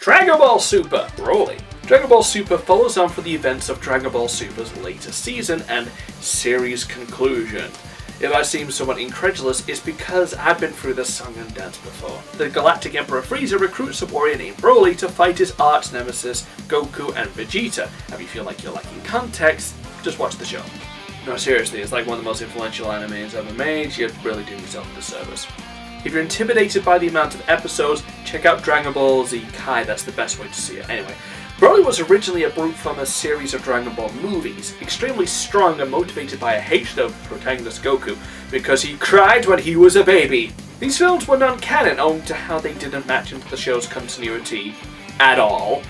Dragon Ball Super Broly. Dragon Ball Super follows on from the events of Dragon Ball Super's latest season and series conclusion. If I seem somewhat incredulous, it's because I've been through this song and dance before. The Galactic Emperor Frieza recruits a warrior named Broly to fight his arch nemesis Goku and Vegeta. If you feel like you're lacking context, just watch the show. No, seriously, it's like one of the most influential animes ever made. You'd really do yourself a disservice. If you're intimidated by the amount of episodes, check out Dragon Ball Z Kai, that's the best way to see it. Anyway, Broly was originally a brute from a series of Dragon Ball movies, extremely strong and motivated by a hatred of protagonist Goku because he cried when he was a baby. These films were non-canon owing to how they didn't match into the show's continuity at all,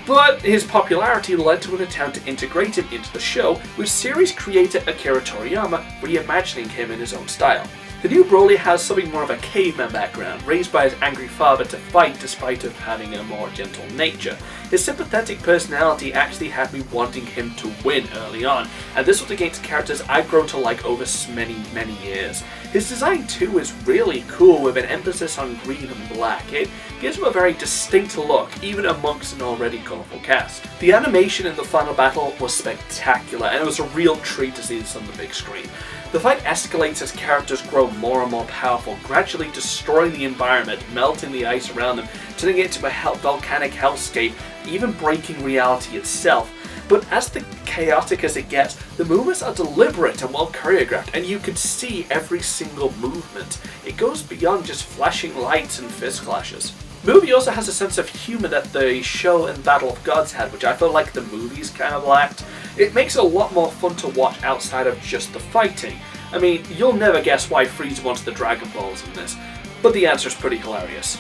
but his popularity led to an attempt to integrate him into the show, with series creator Akira Toriyama reimagining him in his own style. The new Broly has something more of a caveman background, raised by his angry father to fight despite of having a more gentle nature. His sympathetic personality actually had me wanting him to win early on, and this was against characters I've grown to like over many years. His design too is really cool, with an emphasis on green and black. It gives him a very distinct look, even amongst an already colourful cast. The animation in the final battle was spectacular, and it was a real treat to see this on the big screen. The fight escalates as characters grow more and more powerful, gradually destroying the environment, melting the ice around them, turning it into a volcanic hellscape, even breaking reality itself. But as chaotic as it gets, the movements are deliberate and well choreographed, and you can see every single movement. It goes beyond just flashing lights and fist clashes. The movie also has a sense of humour that the show and Battle of Gods had, which I feel like the movies kind of lacked. It makes it a lot more fun to watch outside of just the fighting. I mean, you'll never guess why Frieza wants the Dragon Balls in this, but the answer is pretty hilarious.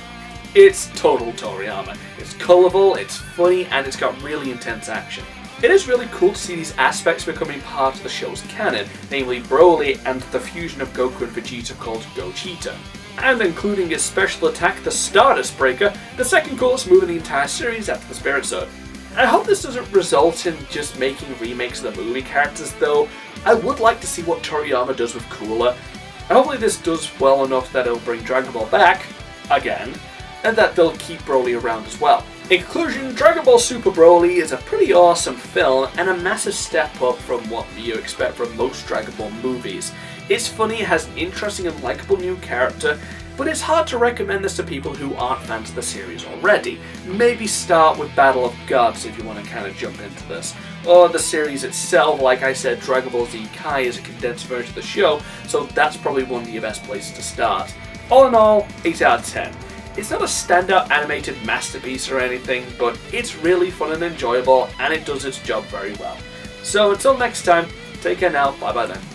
It's total Toriyama. It's colourful, it's funny, and it's got really intense action. It is really cool to see these aspects becoming part of the show's canon, namely Broly and the fusion of Goku and Vegeta called Gogeta. And including his special attack, the Stardust Breaker, the second coolest move in the entire series after the Spirit Sword. I hope this doesn't result in just making remakes of the movie characters though. I would like to see what Toriyama does with Cooler. And hopefully this does well enough that it'll bring Dragon Ball back, again, and that they'll keep Broly around as well. In conclusion, Dragon Ball Super Broly is a pretty awesome film and a massive step up from what you expect from most Dragon Ball movies. It's funny, it has an interesting and likable new character, but it's hard to recommend this to people who aren't fans of the series already. Maybe start with Battle of Gods if you want to kind of jump into this. Or the series itself, like I said, Dragon Ball Z Kai is a condensed version of the show, so that's probably one of your best places to start. All in all, 8 out of 10. It's not a standout animated masterpiece or anything, but it's really fun and enjoyable, and it does its job very well. So until next time, take care now, bye bye then.